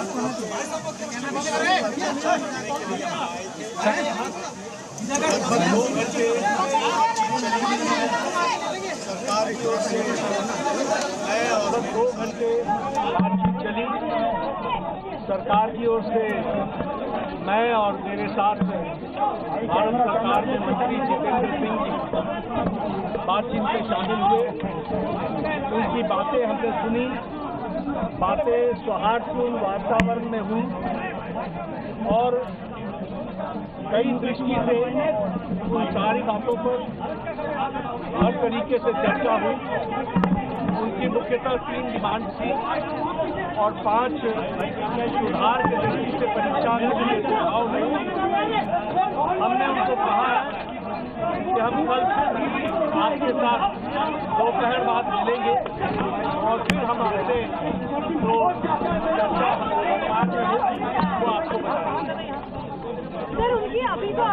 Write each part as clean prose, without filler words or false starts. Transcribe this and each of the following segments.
सरकार की ओर से 2 घंटे बातचीत चली। सरकार की ओर से मैं और मेरे साथ भारत सरकार के मंत्री जितेंद्र सिंह जी बातचीत में शामिल हुए। उनकी बातें हमने सुनी, बातें सौहार्दपूर्ण वातावरण में हुई और कई दृष्टि से उन सारी बातों पर हर तरीके से चर्चा हुई। उनकी मुख्यतः 3 डिमांड थी और 5 सुधार के दृष्टि से परीक्षा के लिए सुझाव हुए। हमने उनको कहा है कि हम कल आपके साथ दोपहर बाद मिलेंगे और फिर हम आपसे जो चर्चा वो आपको बताएंगे। सर, उनकी अभी तो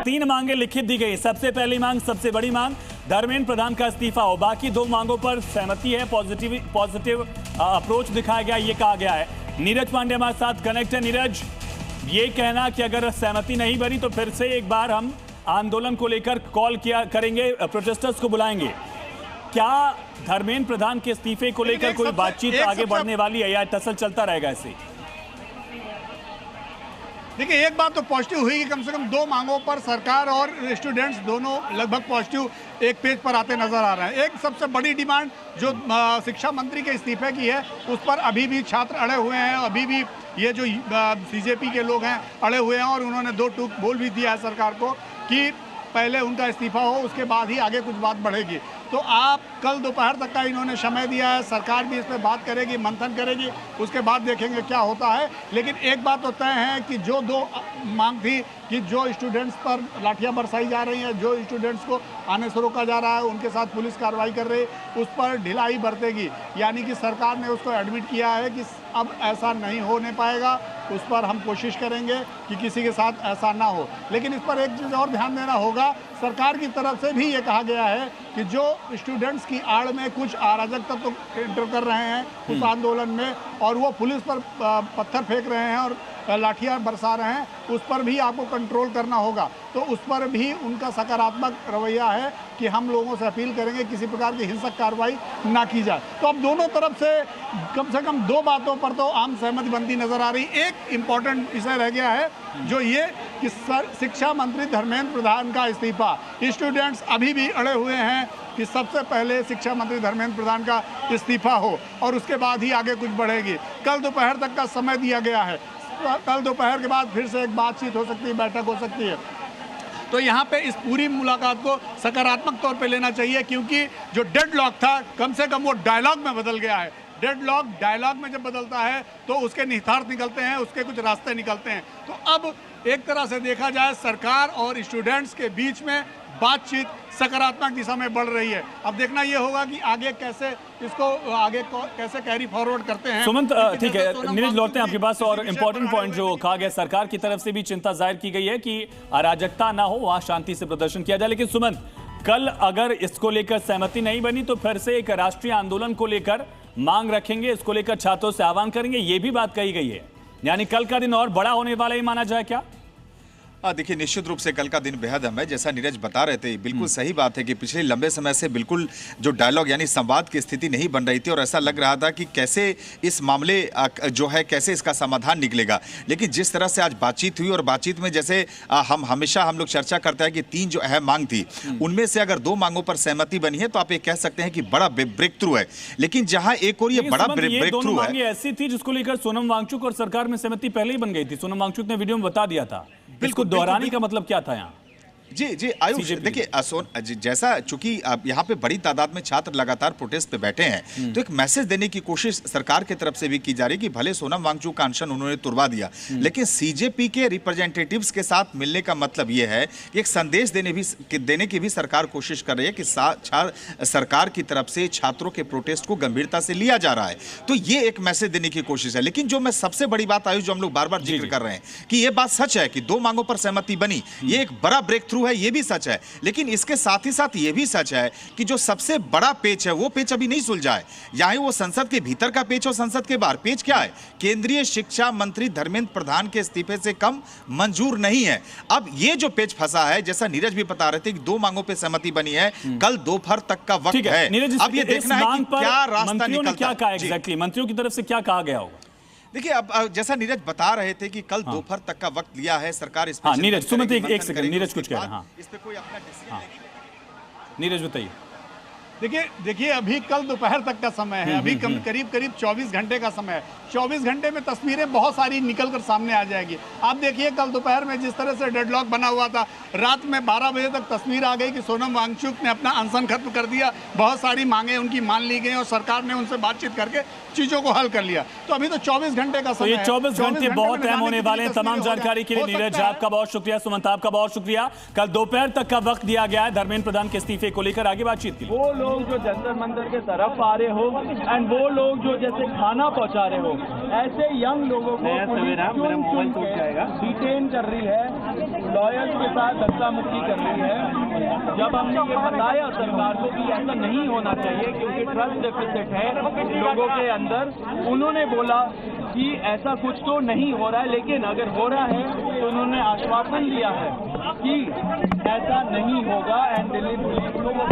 3 मांगे लिखित दी गई। सबसे पहली मांग, सबसे बड़ी मांग धर्मेंद्र प्रधान का इस्तीफा हो। बाकी 2 मांगों पर सहमति है, पॉजिटिव अप्रोच दिखाया गया, ये कहा गया है। नीरज पांडे हमारे साथ कनेक्ट है। नीरज, ये कहना कि अगर सहमति नहीं बनी तो फिर से एक बार हम आंदोलन को लेकर कॉल करेंगे, प्रोटेस्टर्स को बुलाएंगे। क्या धर्मेंद्र प्रधान के इस्तीफे को लेकर कोई बातचीत आगे बढ़ने वाली है या टसल चलता रहेगा ऐसे? देखिए, एक बात तो पॉजिटिव हुई कि कम से कम 2 मांगों पर सरकार और स्टूडेंट्स दोनों लगभग पॉजिटिव एक पेज पर आते नजर आ रहे हैं। एक सबसे बड़ी डिमांड जो शिक्षा मंत्री के इस्तीफे की है, उस पर अभी भी छात्र अड़े हुए हैं। अभी भी ये जो बीजेपी के लोग हैं अड़े हुए हैं और उन्होंने 2 टूक बोल भी दिया है सरकार को कि पहले उनका इस्तीफा हो, उसके बाद ही आगे कुछ बात बढ़ेगी। तो आप कल दोपहर तक का इन्होंने समय दिया है, सरकार भी इस पर बात करेगी, मंथन करेगी, उसके बाद देखेंगे क्या होता है। लेकिन एक बात तो तय है कि जो 2 मांग थी कि जो स्टूडेंट्स पर लाठियां बरसाई जा रही हैं, जो स्टूडेंट्स को आने से रोका जा रहा है, उनके साथ पुलिस कार्रवाई कर रही है, उस पर ढिलाई बरतेगी। यानी कि सरकार ने उसको एडमिट किया है कि अब ऐसा नहीं होने पाएगा, उस पर हम कोशिश करेंगे कि किसी के साथ ऐसा ना हो। लेकिन इस पर एक चीज़ और ध्यान देना होगा, सरकार की तरफ से भी ये कहा गया है कि जो स्टूडेंट्स की आड़ में कुछ अराजक तत्व एंटर कर रहे हैं उस आंदोलन में और वो पुलिस पर पत्थर फेंक रहे हैं और लाठियां बरसा रहे हैं, उस पर भी आपको कंट्रोल करना होगा। तो उस पर भी उनका सकारात्मक रवैया है कि हम लोगों से अपील करेंगे किसी प्रकार की हिंसक कार्रवाई ना की जाए। तो अब दोनों तरफ से कम 2 बातों पर तो आम सहमति बनती नजर आ रही। एक इम्पॉर्टेंट विषय रह गया है जो ये कि शिक्षा मंत्री धर्मेंद्र प्रधान का इस्तीफा। स्टूडेंट्स अभी भी अड़े हुए हैं कि सबसे पहले शिक्षा मंत्री धर्मेंद्र प्रधान का इस्तीफा हो और उसके बाद ही आगे कुछ बढ़ेगी। कल दोपहर तक का समय दिया गया है। कल दोपहर के बाद फिर से एक बातचीत हो सकती है, बैठक हो सकती है। तो यहाँ पे इस पूरी मुलाकात को सकारात्मक तौर पे लेना चाहिए क्योंकि जो डेडलॉक था कम से कम वो डायलॉग में बदल गया है। डेडलॉक डायलॉग में जब बदलता है तो उसके निहितार्थ निकलते हैं, उसके कुछ रास्ते निकलते हैं। तो अब एक तरह से देखा जाए सरकार और स्टूडेंट्स के बीच में बातचीत सकारात्मक दिशा में बढ़ रही है। अब देखना ये होगा कि आगे कैसे इसको आगे कैसे कैरी फॉरवर्ड करते हैं। सुमंत, ठीक है, नीरज लौटते हैं आपके पास। और इम्पोर्टेंट पॉइंट जो कहा गया, सरकार की तरफ से भी चिंता जाहिर की गई है कि अराजकता ना हो, वहां शांति से प्रदर्शन किया जाए। लेकिन सुमंत, कल अगर इसको लेकर सहमति नहीं बनी तो फिर से एक राष्ट्रीय आंदोलन को लेकर मांग रखेंगे, इसको लेकर छात्रों से आह्वान करेंगे, ये भी बात कही गई है। यानी कल का दिन और बड़ा होने वाला ही माना जाए क्या? देखिए, निश्चित रूप से कल का दिन बेहद अहम है। जैसा नीरज बता रहे थे, बिल्कुल सही बात है कि पिछले लंबे समय से बिल्कुल जो डायलॉग यानी संवाद की स्थिति नहीं बन रही थी और ऐसा लग रहा था कि कैसे इस मामले जो है कैसे इसका समाधान निकलेगा। लेकिन जिस तरह से आज बातचीत हुई और बातचीत में जैसे हम लोग चर्चा करते हैं कि 3 जो अहम मांग थी उनमें से अगर 2 मांगों पर सहमति बनी है तो आप ये कह सकते हैं कि बड़ा ब्रेक थ्रू है। लेकिन जहां एक और ये बड़ा ब्रेक थ्रू है, ऐसी थी जिसको लेकर सोनम वांगचुक और सरकार में सहमति पहले ही बन गई थी। सोनम वांगचुक ने वीडियो में बता दिया था। इसको दोहराने का मतलब क्या था यहाँ? जी आयुष, देखिए जैसा चूंकि यहाँ पे बड़ी तादाद में छात्र लगातार प्रोटेस्ट पे बैठे हैं तो एक मैसेज देने की कोशिश सरकार की तरफ से भी की जा रही है कि भले सोनम वांगचुक का अनशन उन्होंने तुड़वा दिया, लेकिन सीजेपी के रिप्रेजेंटेटिव्स के साथ मिलने का मतलब ये है कि एक संदेश देने की भी सरकार कोशिश कर रही है कि सरकार की तरफ से छात्रों के प्रोटेस्ट को गंभीरता से लिया जा रहा है। तो ये एक मैसेज देने की कोशिश है। लेकिन जो मैं सबसे बड़ी बात आयुष जो हम लोग बार बार जिक्र कर रहे हैं कि ये बात सच है कि 2 मांगों पर सहमति बनी, ये एक बड़ा ब्रेक थ्रू थ्रू है, ये भी सच है, लेकिन इसके साथ ही साथ ये भी सच है कि जो सबसे बड़ा पेच है वो पेच अभी नहीं सुलझा है। यहाँ वो संसद के भीतर का पेच और संसद के बाहर पेच क्या है? केंद्रीय शिक्षा मंत्री धर्मेंद्र प्रधान के इस्तीफे से कम मंजूर नहीं है। अब ये जो पेच फंसा है, जैसा नीरज भी बता रहे थे कि 2 मांगों पे सहमति बनी है, कल दोपहर तक का वक्त है। अब ये देखना है कि क्या रास्ता निकलता है। क्या कहा एग्जैक्टली, मंत्रियों की तरफ से क्या कहा गया होगा? देखिए, अब जैसा नीरज बता रहे थे कि कल दोपहर तक का वक्त लिया है सरकार। इस हाँ नीरज, सुमित एक सेकंड, नीरज कुछ कह रहे हैं। हाँ इस पे कोई अपना डिसीजन लेगी। नीरज बताइए। देखिए अभी कल दोपहर तक का समय है, अभी करीब 24 घंटे का समय है। 24 घंटे में तस्वीरें बहुत सारी निकल कर सामने आ जाएगी। आप देखिए कल दोपहर में जिस तरह से डेडलॉक बना हुआ था, रात में 12 बजे तक तस्वीर आ गई कि सोनम वांगचुक ने अपना अनशन खत्म कर दिया, बहुत सारी मांगे उनकी मान ली गई और सरकार ने उनसे बातचीत करके चीजों को हल कर लिया। तो अभी तो 24 घंटे का समय है। 24 घंटे बहुत अहम होने वाले हैं। तमाम जानकारी के लिए नीरज आपका बहुत शुक्रिया, सुमंत आपका बहुत शुक्रिया। कल दोपहर तक का वक्त दिया गया है धर्मेंद्र प्रधान के इस्तीफे को लेकर आगे बातचीत के लिए। वो लोग जो जंतर मंतर के तरफ आ रहे हो एंड वो लोग जो जैसे खाना पहुंचा रहे हो, ऐसे यंग लोगों को डिटेन कर रही है, लॉयर्स के साथ धक्का मुक्की कर रही है। जब हमने ये बताया सरकार को कि ऐसा नहीं होना चाहिए क्योंकि ट्रस्ट डेफिसिट है लोगों के अंदर, उन्होंने बोला कि ऐसा कुछ तो नहीं हो रहा है, लेकिन अगर हो रहा है तो उन्होंने आश्वासन दिया है कि ऐसा नहीं होगा एंड दिल्ली पुलिस को वो